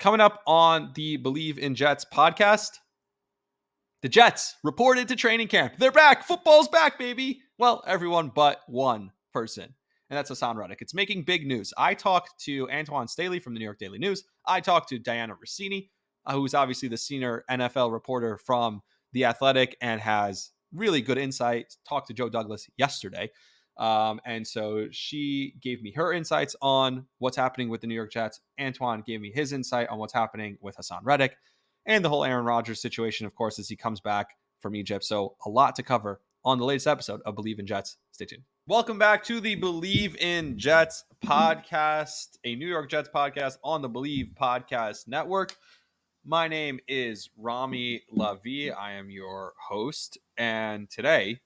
Coming up on the Believe in Jets podcast, the Jets reported to training camp. They're back. Football's back, baby. Well, everyone but one person, and that's Haason Reddick. It's making big news. I talked to Antwan Staley from the New York Daily News. I talked to Dianna Russini, who's obviously the senior NFL reporter from The Athletic and has really good insight. Talked to Joe Douglas yesterday. And so she gave me her insights on what's happening with the New York Jets. Antwan gave me his insight on what's happening with Haason Reddick and the whole Aaron Rodgers situation, of course, as he comes back from Egypt. So a lot to cover on the latest episode of Believe in Jets. Stay tuned. Welcome back to the Believe in Jets podcast, a New York Jets podcast on the Believe Podcast Network. My name is Rami Lavi. I am your host. And today,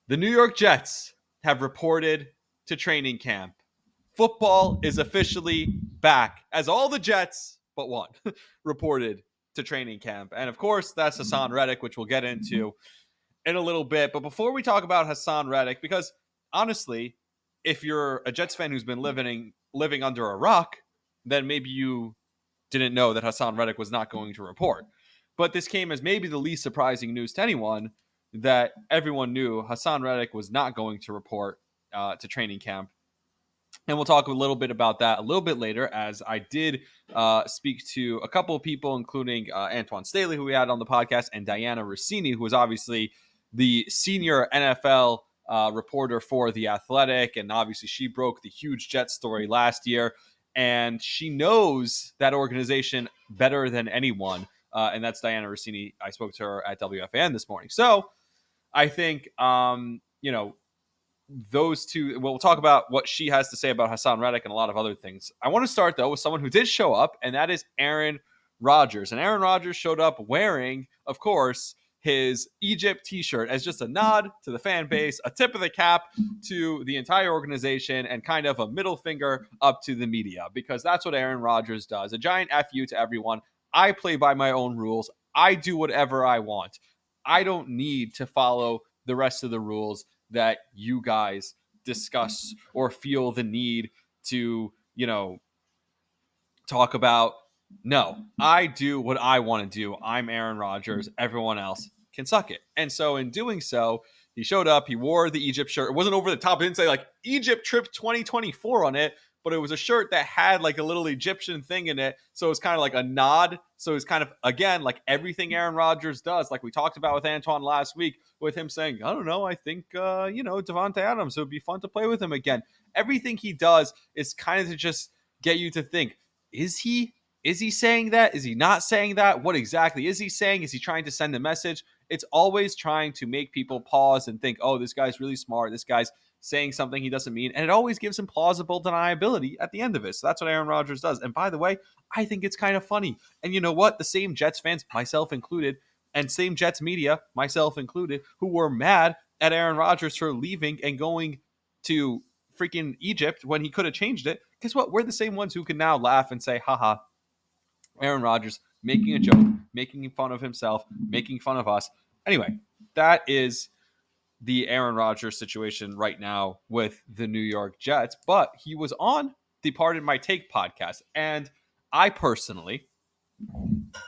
the New York Jets have reported to training camp. Football is officially back, as all the Jets, but one, reported to training camp. And of course, that's Haason Reddick, which we'll get into in a little bit. But before we talk about Haason Reddick, because honestly, if you're a Jets fan who's been living under a rock, then maybe you didn't know that Haason Reddick was not going to report. But this came as maybe the least surprising news to anyone, that everyone knew Haason Reddick was not going to report to training camp. And we'll talk a little bit about that a little bit later, as I did speak to a couple of people, including Antwan Staley, who we had on the podcast, and Dianna Russini, who is obviously the senior NFL reporter for The Athletic. And obviously she broke the huge Jets story last year, and she knows that organization better than anyone. And that's Dianna Russini. I spoke to her at WFAN this morning. So I think, those two, we'll talk about what she has to say about Haason Reddick and a lot of other things. I want to start, though, with someone who did show up, and that is Aaron Rodgers. And Aaron Rodgers showed up wearing, of course, his Egypt t-shirt as just a nod to the fan base, a tip of the cap to the entire organization, and kind of a middle finger up to the media, because that's what Aaron Rodgers does. A giant FU to everyone. I play by my own rules. I do whatever I want. I don't need to follow the rest of the rules that you guys discuss or feel the need to, talk about. No, I do what I want to do. I'm Aaron Rodgers. Everyone else can suck it. And so in doing so, he showed up. He wore the Egypt shirt. It wasn't over the top. It didn't say like Egypt trip 2024 on it, but it was a shirt that had like a little Egyptian thing in it. So it was kind of like a nod. So it's kind of, again, like everything Aaron Rodgers does, like we talked about with Antwan last week, with him saying, I don't know, I think, Devontae Adams, it would be fun to play with him again. Everything he does is kind of to just get you to think, is he saying that? Is he not saying that? What exactly is he saying? Is he trying to send a message? It's always trying to make people pause and think, oh, this guy's really smart. This guy's saying something he doesn't mean. And it always gives him plausible deniability at the end of it. So that's what Aaron Rodgers does. And by the way, I think it's kind of funny. And you know what? The same Jets fans, myself included, and same Jets media, myself included, who were mad at Aaron Rodgers for leaving and going to freaking Egypt when he could have changed it. Guess what? We're the same ones who can now laugh and say, haha, Aaron Rodgers making a joke, making fun of himself, making fun of us. Anyway, that is the Aaron Rodgers situation right now with the New York Jets. But he was on the Pardon My Take podcast, and I personally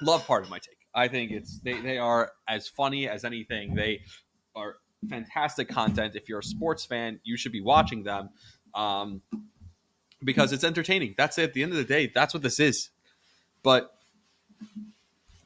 love Pardon My Take. I think they are as funny as anything. They are fantastic content. If you're a sports fan, you should be watching them because it's entertaining. That's it. At the end of the day, that's what this is. But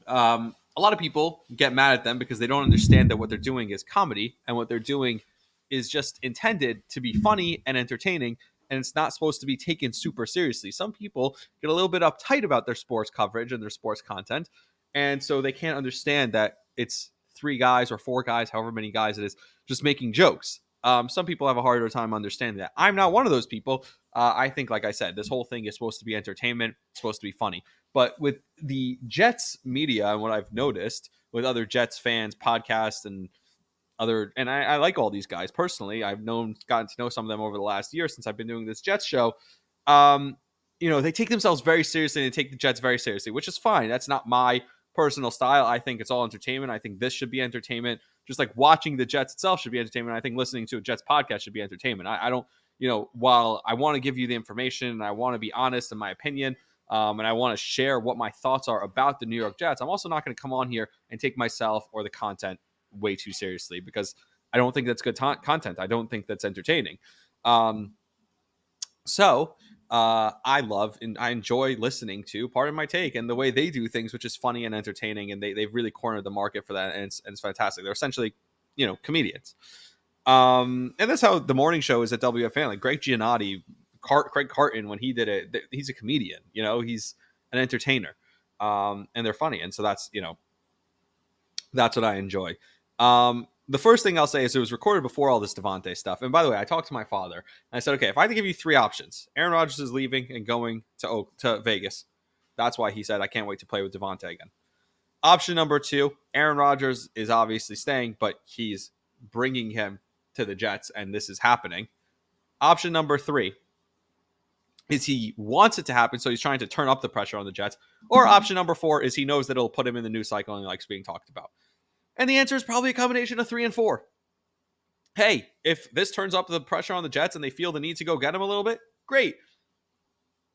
a lot of people get mad at them because they don't understand that what they're doing is comedy, and what they're doing is just intended to be funny and entertaining, and it's not supposed to be taken super seriously. Some people get a little bit uptight about their sports coverage and their sports content, and so they can't understand that it's 3 guys or 4 guys, however many guys it is, just making jokes. Some people have a harder time understanding that. I'm not one of those people. I think, like I said, this whole thing is supposed to be entertainment. It's supposed to be funny. But with the Jets media and what I've noticed with other Jets fans, podcasts, and I like all these guys personally. I've gotten to know some of them over the last year since I've been doing this Jets show. They take themselves very seriously and they take the Jets very seriously, which is fine. That's not my personal style. I think it's all entertainment. I think this should be entertainment. Just like watching the Jets itself should be entertainment. I think listening to a Jets podcast should be entertainment. I don't, while I want to give you the information and I want to be honest in my opinion, and I want to share what my thoughts are about the New York Jets, I'm also not going to come on here and take myself or the content way too seriously, because I don't think that's good content. I don't think that's entertaining. I love and I enjoy listening to Part of My Take and the way they do things, which is funny and entertaining, and they've really cornered the market for that, and it's fantastic. They're essentially, comedians. And that's how the morning show is at WFAN. Like Greg Giannotti, Craig Carton, when he did it, he's a comedian. He's an entertainer, and they're funny, and so that's what I enjoy. The first thing I'll say is it was recorded before all this Davante stuff. And by the way, I talked to my father, and I said, okay, if I had to give you three options, Aaron Rodgers is leaving and going to Vegas. That's why he said, I can't wait to play with Davante again. Option number two, Aaron Rodgers is obviously staying, but he's bringing him to the Jets, and this is happening. Option number three is he wants it to happen, so he's trying to turn up the pressure on the Jets. Or option number four is he knows that it'll put him in the news cycle and he likes being talked about. And the answer is probably a combination of 3 and 4. Hey, if this turns up the pressure on the Jets and they feel the need to go get him a little bit, great.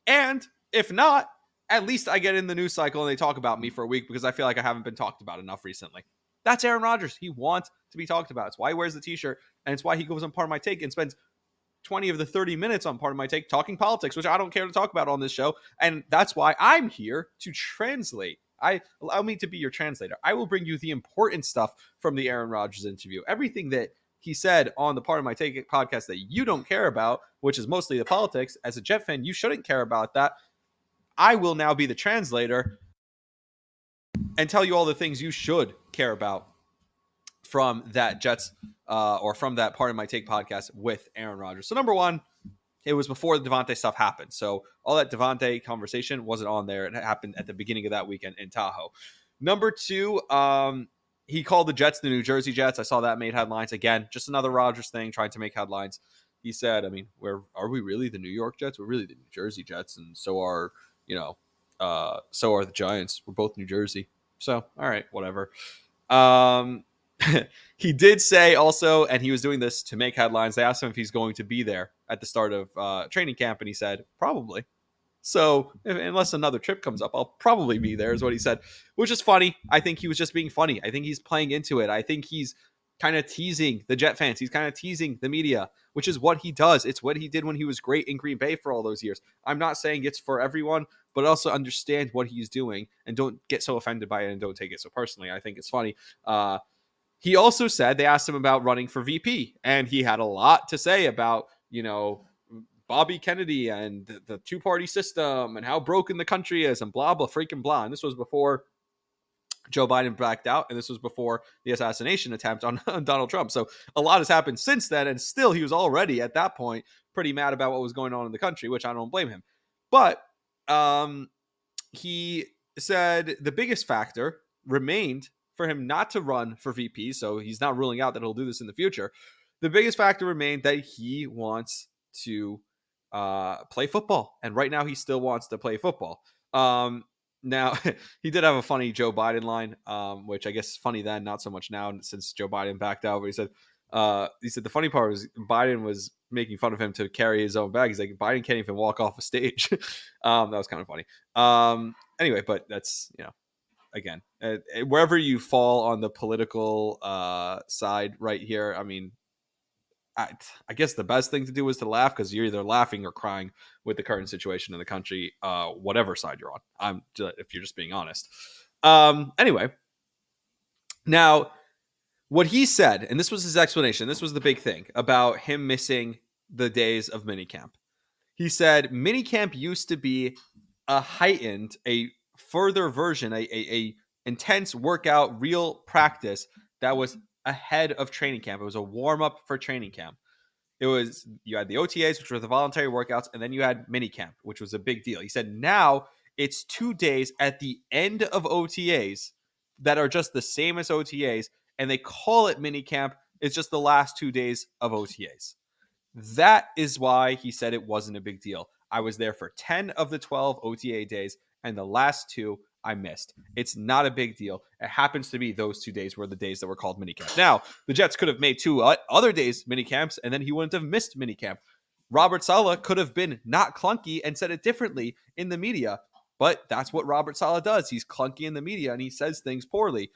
And if not, at least I get in the news cycle and they talk about me for a week, because I feel like I haven't been talked about enough recently. That's Aaron Rodgers. He wants to be talked about. It's why he wears the t-shirt, and it's why he goes on Part of My Take and spends 20 of the 30 minutes on Part of My Take talking politics, which I don't care to talk about on this show. And that's why I'm here to translate. Allow me to be your translator. I will bring you the important stuff from the Aaron Rodgers interview. Everything that he said on the Part of My Take podcast that you don't care about, which is mostly the politics. As a Jet fan, you shouldn't care about that. I will now be the translator and tell you all the things you should care about from that Jets or from that Part of My Take podcast with Aaron Rodgers. So number one, it was before the Davante stuff happened. So all that Davante conversation wasn't on there. It happened at the beginning of that weekend in Tahoe. Number two, he called the Jets the New Jersey Jets. I saw that made headlines. Again, just another Rodgers thing, trying to make headlines. He said, are we really the New York Jets? We're really the New Jersey Jets. And so are the Giants. We're both New Jersey. So, all right, whatever. He did say also, and he was doing this to make headlines, they asked him if he's going to be there at the start of training camp, and he said, probably. So unless another trip comes up, I'll probably be there, is what he said, which is funny. I think he was just being funny. I think he's playing into it. I think he's kind of teasing the Jet fans. He's kind of teasing the media, which is what he does. It's what he did when he was great in Green Bay for all those years. I'm not saying it's for everyone, but also understand what he's doing and don't get so offended by it and don't take it so personally. I think it's funny. He also said, they asked him about running for VP, and he had a lot to say about, Bobby Kennedy and the two-party system and how broken the country is and blah, blah, freaking blah. And this was before Joe Biden backed out, and this was before the assassination attempt on Donald Trump. So a lot has happened since then, and still he was already at that point pretty mad about what was going on in the country, which I don't blame him. But he said the biggest factor remained for him not to run for VP, so he's not ruling out that he'll do this in the future. The biggest factor remained that he wants to play football, and right now he still wants to play football. Now, he did have a funny Joe Biden line, which I guess is funny then, not so much now since Joe Biden backed out. But he said the funny part was Biden was making fun of him to carry his own bag. He's like, Biden can't even walk off a stage. That was kind of funny. Anyway, but that's, again, wherever you fall on the political side right here, I guess the best thing to do is to laugh, because you're either laughing or crying with the current situation in the country, whatever side you're on. If you're just being honest. Anyway, now what he said, and this was his explanation, this was the big thing about him missing the days of minicamp. He said minicamp used to be a heightened, a further version, a intense workout, real practice that was ahead of training camp. It was a warm-up for training camp. You had the OTAs, which were the voluntary workouts, and then you had minicamp, which was a big deal. He said now it's 2 days at the end of OTAs that are just the same as OTAs, and they call it minicamp. It's just the last 2 days of OTAs. That is why he said it wasn't a big deal. I was there for 10 of the 12 OTA days, and the last 2 I missed. It's not a big deal. It happens to be those 2 days were the days that were called minicamp. Now, the Jets could have made 2 other days minicamps, and then he wouldn't have missed minicamp. Robert Saleh could have been not clunky and said it differently in the media. But that's what Robert Saleh does. He's clunky in the media and he says things poorly.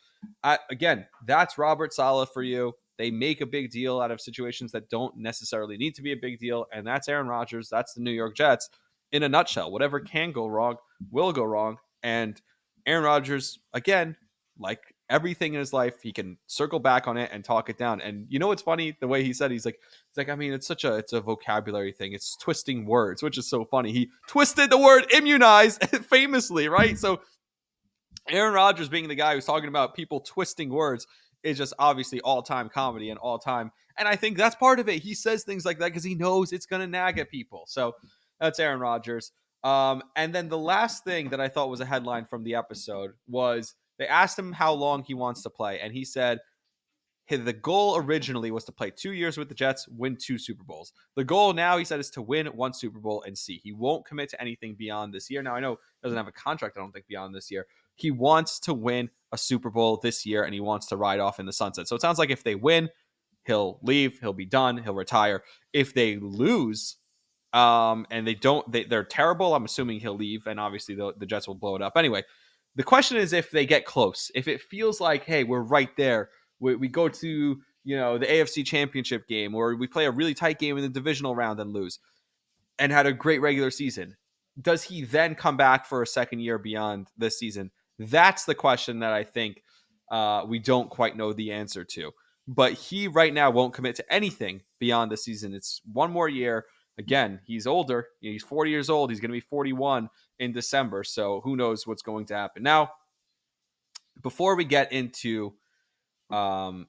Again, that's Robert Saleh for you. They make a big deal out of situations that don't necessarily need to be a big deal. And that's Aaron Rodgers. That's the New York Jets in a nutshell. Whatever can go wrong will go wrong. And Aaron Rodgers, again, like everything in his life, he can circle back on it and talk it down. And you know what's funny? The way he said, he's like, I mean, it's a vocabulary thing. It's twisting words, which is so funny. He twisted the word immunize famously, right? So Aaron Rodgers being the guy who's talking about people twisting words is just obviously all-time comedy and all-time. And I think that's part of it. He says things like that because he knows it's going to nag at people. So that's Aaron Rodgers. And then the last thing that I thought was a headline from the episode was they asked him how long he wants to play. And he said the goal originally was to play 2 years with the Jets, win 2 Super Bowls. The goal now, he said, is to win 1 Super Bowl and see. He won't commit to anything beyond this year. Now, I know he doesn't have a contract, I don't think, beyond this year. He wants to win a Super Bowl this year, and he wants to ride off in the sunset. So it sounds like if they win, he'll leave, he'll be done, he'll retire. If they lose, and they're terrible, I'm assuming he'll leave, and obviously the Jets will blow it up. Anyway, the question is if they get close. If it feels like, hey, we're right there, we go to the AFC Championship game, or we play a really tight game in the divisional round and lose, and had a great regular season, does he then come back for a second year beyond this season? That's the question that I think we don't quite know the answer to. But he right now won't commit to anything beyond the season. It's 1 more year. Again, he's older. He's 40 years old. He's going to be 41 in December. So who knows what's going to happen. Now, before we get into the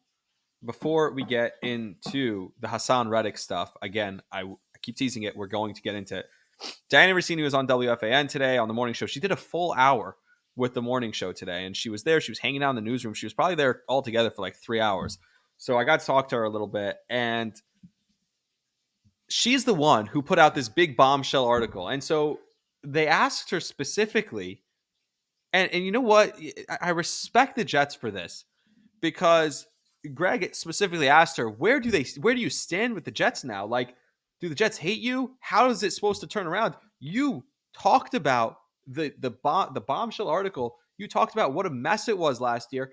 Haason Reddick stuff, again, I keep teasing it. We're going to get into it. Dianna Russini was on WFAN today on the morning show. She did a full hour with the morning show today, and she was there. She was hanging out in the newsroom. She was probably there altogether for like 3 hours. So I got to talk to her a little bit, and she's the one who put out this big bombshell article. And so they asked her specifically, and you know what? I respect the Jets for this, because Greg specifically asked her, where do you stand with the Jets now? Like, do the Jets hate you? How is it supposed to turn around? You talked about the bombshell article. You talked about what a mess it was last year.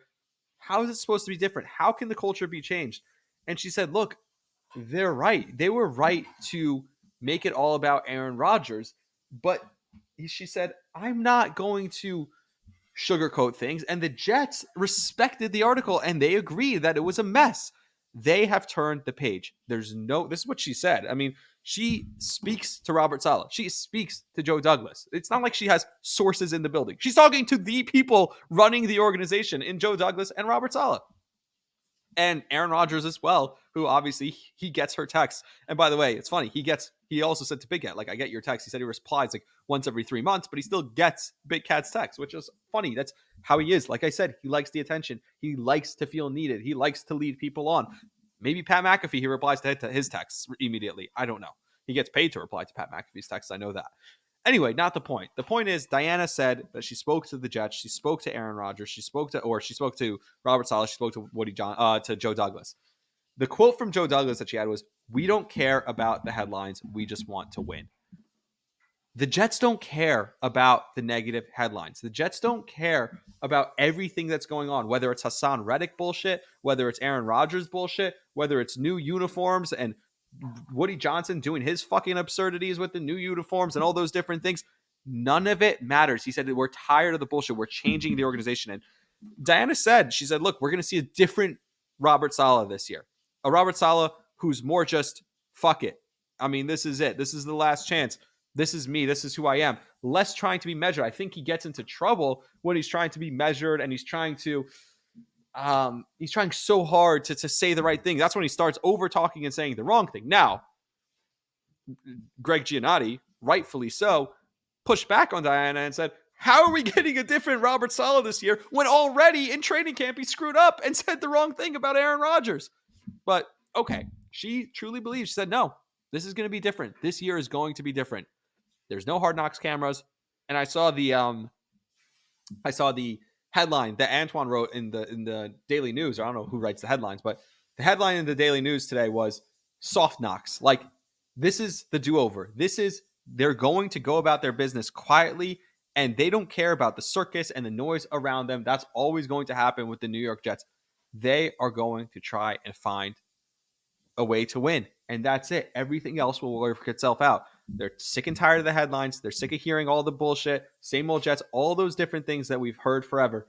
How is it supposed to be different? How can the culture be changed? And she said, look, they're right. They were right to make it all about Aaron Rodgers. But she said, I'm not going to sugarcoat things. And the Jets respected the article and they agreed that it was a mess. They have turned the page. This is what she said. I mean, she speaks to Robert Saleh. She speaks to Joe Douglas. It's not like she has sources in the building. She's talking to the people running the organization in Joe Douglas and Robert Saleh. And Aaron Rodgers as well, who obviously he gets her texts. And by the way, it's funny. He also said to Big Cat, like, I get your text. He said he replies like once every 3 months, but he still gets Big Cat's text, which is funny. That's how he is. Like I said, he likes the attention. He likes to feel needed. He likes to lead people on. Maybe Pat McAfee, he replies to his texts immediately. I don't know. He gets paid to reply to Pat McAfee's texts. I know that. Anyway, not the point. The point is, Dianna said that she spoke to the Jets. She spoke to Aaron Rodgers. She spoke to Robert Saleh. She spoke to Joe Douglas. The quote from Joe Douglas that she had was, "We don't care about the headlines. We just want to win." The Jets don't care about the negative headlines. The Jets don't care about everything that's going on, whether it's Haason Reddick bullshit, whether it's Aaron Rodgers bullshit, whether it's new uniforms and Woody Johnson doing his fucking absurdities with the new uniforms and all those different things. None of it matters. He said that we're tired of the bullshit. We're changing the organization. And Dianna said, she said, look, we're going to see a different Robert Saleh this year. A Robert Saleh who's more just, fuck it. I mean, this is it. This is the last chance. This is me. This is who I am. Less trying to be measured. I think he gets into trouble when he's trying to be measured and he's trying so hard to say the right thing. That's when he starts over talking and saying the wrong thing. Now, Greg Giannotti, rightfully so, pushed back on Dianna and said, how are we getting a different Robert Saleh this year when already in training camp he screwed up and said the wrong thing about Aaron Rodgers? But okay, she truly believes. She said, no, this is going to be different. This year is going to be different. There's no Hard Knocks cameras. And I saw the headline that Antwan wrote in the Daily News. I don't know who writes the headlines, but the headline in the Daily News today was soft knocks. Like, this is the do-over. They're going to go about their business quietly And they don't care about the circus and the noise around them. That's always going to happen with the New York Jets. They are going to try and find a way to win. And that's it. Everything else will work itself out. They're sick and tired of the headlines. They're sick of hearing all the bullshit, same old Jets, all those different things that we've heard forever.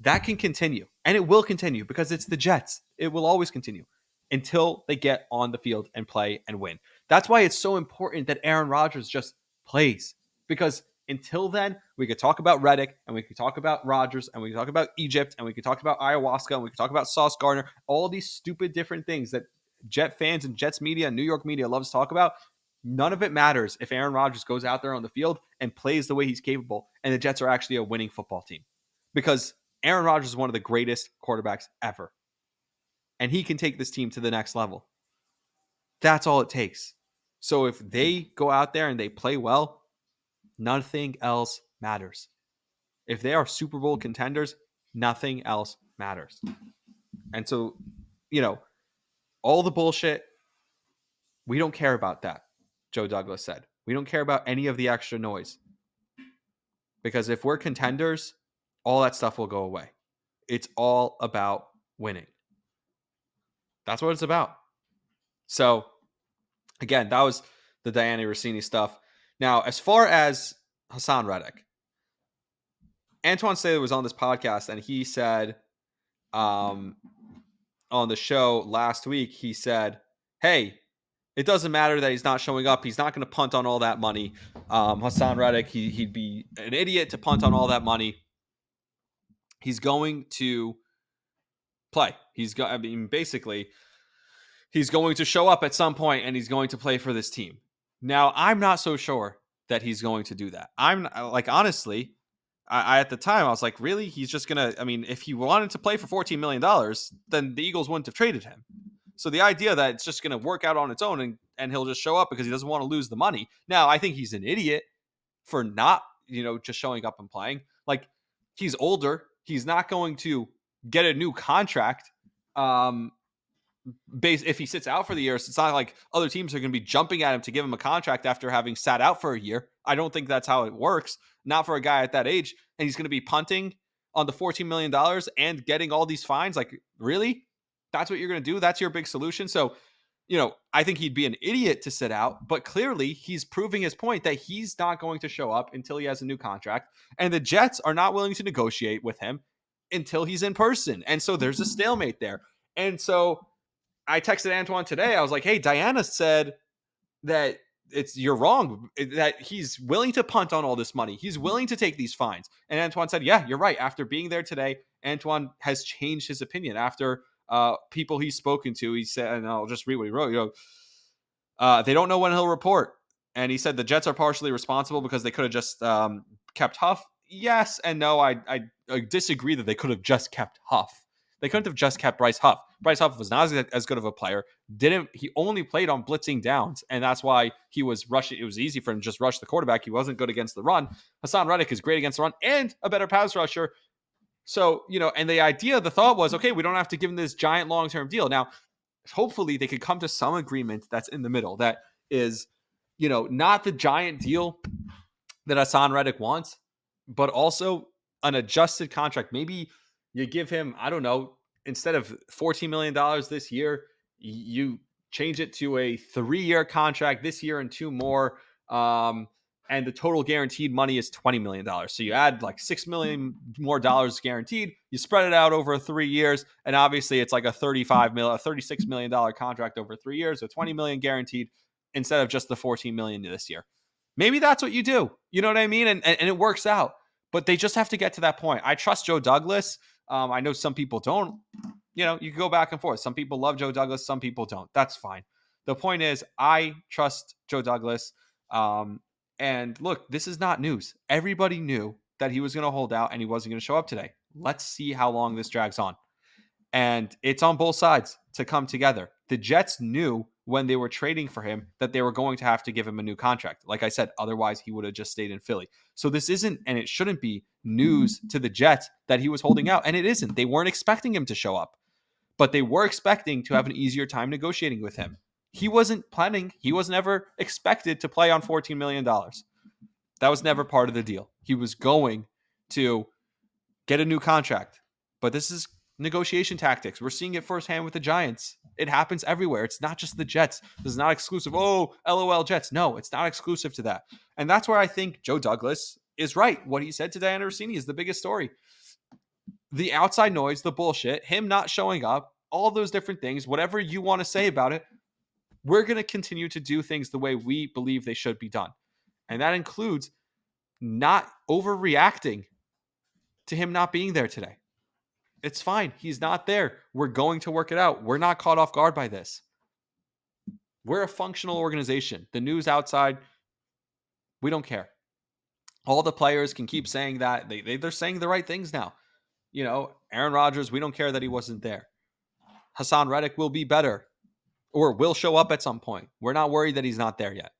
That can continue. And it will continue because it's the Jets. It will always continue until they get on the field and play and win. That's why it's so important that Aaron Rodgers just plays. Because until then, we could talk about Reddick and we could talk about Rodgers and we could talk about Egypt and we could talk about ayahuasca and we could talk about Sauce Gardner, all these stupid different things that Jet fans and Jets media and New York media loves to talk about. None of it matters if Aaron Rodgers goes out there on the field and plays the way he's capable and the Jets are actually a winning football team. Because Aaron Rodgers is one of the greatest quarterbacks ever. And he can take this team to the next level. That's all it takes. So if they go out there and they play well, nothing else matters. If they are Super Bowl contenders, nothing else matters. And so, all the bullshit, we don't care about that, Joe Douglas said. We don't care about any of the extra noise. Because if we're contenders, all that stuff will go away. It's all about winning. That's what it's about. So, again, that was the Dianna Russini stuff. Now, as far as Haason Reddick, Antwan Staley was on this podcast, and he said on the show last week, he said, hey, it doesn't matter that he's not showing up. He's not going to punt on all that money. Haason Reddick, he'd be an idiot to punt on all that money. He's going to play. Basically, he's going to show up at some point and he's going to play for this team. Now, I'm not so sure that he's going to do that. Honestly, I at the time, I was like, really? He's just going to, if he wanted to play for $14 million, then the Eagles wouldn't have traded him. So the idea that it's just going to work out on its own and he'll just show up because he doesn't want to lose the money. Now, I think he's an idiot for not, just showing up and playing. Like, he's older. He's not going to get a new contract. If he sits out for the year, it's not like other teams are going to be jumping at him to give him a contract after having sat out for a year. I don't think that's how it works. Not for a guy at that age. And he's going to be punting on the $14 million and getting all these fines. Like, really? That's what you're going to do? That's your big solution? So, I think he'd be an idiot to sit out, but clearly he's proving his point that he's not going to show up until he has a new contract. And the Jets are not willing to negotiate with him until he's in person. And so there's a stalemate there. And so I texted Antwan today. I was like, hey, Dianna said that you're wrong, that he's willing to punt on all this money. He's willing to take these fines. And Antwan said, yeah, you're right. After being there today, Antwan has changed his opinion. After people he's spoken to, he said, and I'll just read what he wrote, they don't know when he'll report. And he said the Jets are partially responsible because they could have just kept Huff. Yes and no. I disagree that they could have just kept Huff. They couldn't have just kept Bryce Huff. Bryce Huff was not as good of a player. He only played on blitzing downs, and that's why he was rushing. It was easy for him to just rush the quarterback. He wasn't good against the run. Haason Reddick is great against the run and a better pass rusher. So, and the thought was, okay, we don't have to give him this giant long-term deal. Now, hopefully they could come to some agreement that's in the middle. That is, not the giant deal that Haason Reddick wants, but also an adjusted contract. Maybe you give him, I don't know, instead of $14 million this year, you change it to a 3-year contract this year and 2 more. And the total guaranteed money is $20 million. So you add like $6 million more dollars guaranteed. You spread it out over 3 years. And obviously it's like a $36 million contract over 3 years with $20 million guaranteed instead of just the $14 million this year. Maybe that's what you do. You know what I mean? And it works out. But they just have to get to that point. I trust Joe Douglas. I know some people don't. You can go back and forth. Some people love Joe Douglas. Some people don't. That's fine. The point is, I trust Joe Douglas. And look, this is not news. Everybody knew that he was going to hold out and he wasn't going to show up today. Let's see how long this drags on. And it's on both sides to come together. The Jets knew when they were trading for him that they were going to have to give him a new contract. Like I said, otherwise he would have just stayed in Philly. So this isn't, and it shouldn't be, news to the Jets that he was holding out. And it isn't. They weren't expecting him to show up, but they were expecting to have an easier time negotiating with him. He wasn't ever expected to play on $14 million. That was never part of the deal. He was going to get a new contract. But this is negotiation tactics. We're seeing it firsthand with the Giants. It happens everywhere. It's not just the Jets. This is not exclusive. Oh, LOL Jets. No, it's not exclusive to that. And that's where I think Joe Douglas is right. What he said to Dianna Russini is the biggest story. The outside noise, the bullshit, him not showing up, all those different things, whatever you want to say about it, we're going to continue to do things the way we believe they should be done. And that includes not overreacting to him not being there today. It's fine. He's not there. We're going to work it out. We're not caught off guard by this. We're a functional organization. The news outside, we don't care. All the players can keep saying that. They're saying the right things now. You know, Aaron Rodgers, we don't care that he wasn't there. Haason Reddick will be better or will show up at some point. We're not worried that he's not there yet.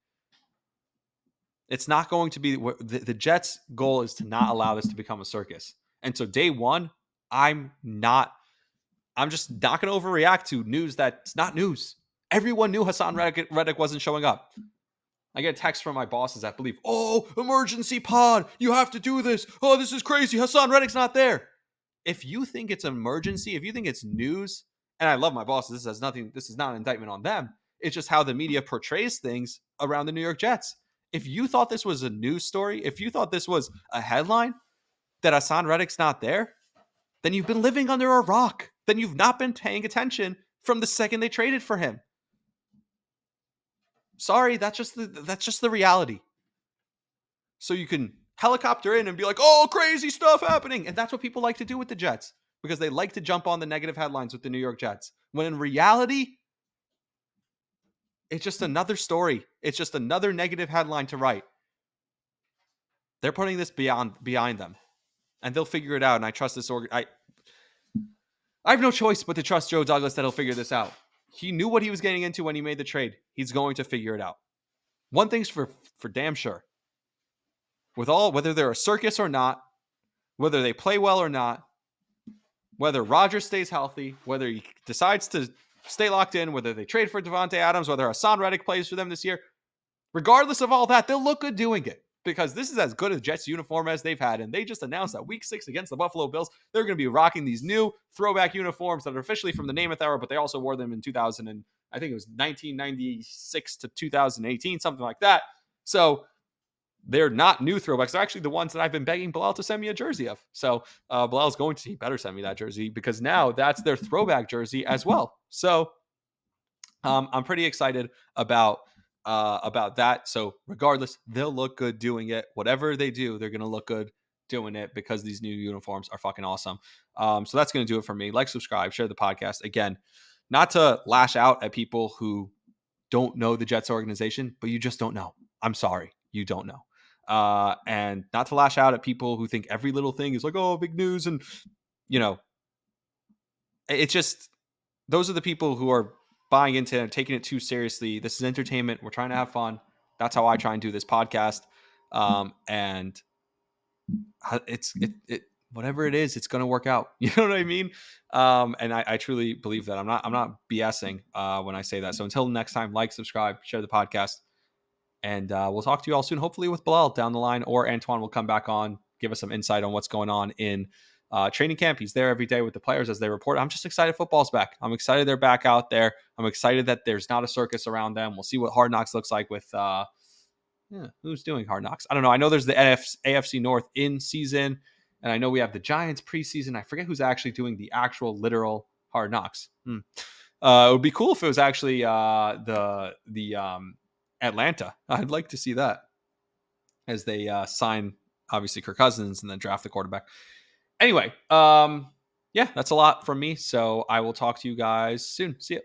It's not going to be the Jets' goal is to not allow this to become a circus. And so day one, I'm just not going to overreact to news that's not news. Everyone knew Haason Reddick wasn't showing up. I get a text from my bosses that believe, oh, emergency pod, you have to do this. Oh, this is crazy. Haason Reddick's not there. If you think it's an emergency, if you think it's news, and I love my bosses, this is not an indictment on them. It's just how the media portrays things around the New York Jets. If you thought this was a news story, if you thought this was a headline that Haason Reddick's not there, then you've been living under a rock. Then you've not been paying attention from the second they traded for him. Sorry, that's just the reality. So you can helicopter in and be like, oh, crazy stuff happening. And that's what people like to do with the Jets because they like to jump on the negative headlines with the New York Jets. When in reality, it's just another story. It's just another negative headline to write. They're putting this behind them. And they'll figure it out. And I trust this I have no choice but to trust Joe Douglas that he'll figure this out. He knew what he was getting into when he made the trade. He's going to figure it out. One thing's for damn sure. Whether they're a circus or not, whether they play well or not, whether Rodgers stays healthy, whether he decides to stay locked in, whether they trade for Davante Adams, whether Haason Reddick plays for them this year, regardless of all that, they'll look good doing it. Because this is as good a Jets uniform as they've had. And they just announced that week 6 against the Buffalo Bills, they're going to be rocking these new throwback uniforms that are officially from the Namath era, but they also wore them in 2000 and I think it was 1996 to 2018, something like that. So they're not new throwbacks. They're actually the ones that I've been begging Bilal to send me a jersey of. So Bilal's going to, he better send me that jersey because now that's their throwback jersey as well. So I'm pretty excited about that. So regardless, they'll look good doing it. Whatever they do, they're going to look good doing it because these new uniforms are fucking awesome. So that's going to do it for me. Like, subscribe, share the podcast. Again, not to lash out at people who don't know the Jets organization, but you just don't know. I'm sorry. You don't know. And not to lash out at people who think every little thing is like, oh, big news. And, you know, it's just, those are the people who are buying into it, taking it too seriously. This is entertainment. We're trying to have fun. That's how I try and do this podcast. And it's whatever it is, it's going to work out. You know what I mean? And I truly believe that. I'm not BSing when I say that. So until next time, like, subscribe, share the podcast, and we'll talk to you all soon. Hopefully with Bilal down the line, or Antwan will come back on, give us some insight on what's going on in training camp. He's there every day with the players as they report. I'm just excited football's back. I'm excited they're back out there. I'm excited that there's not a circus around them. We'll see what Hard Knocks looks like with who's doing Hard Knocks. I don't know. I know there's the AFC North in season, and I know we have the Giants preseason. I forget who's actually doing the actual literal Hard Knocks. It would be cool if it was actually the Atlanta. I'd like to see that as they sign obviously Kirk Cousins and then draft the quarterback. Anyway, yeah, that's a lot from me. So I will talk to you guys soon. See ya.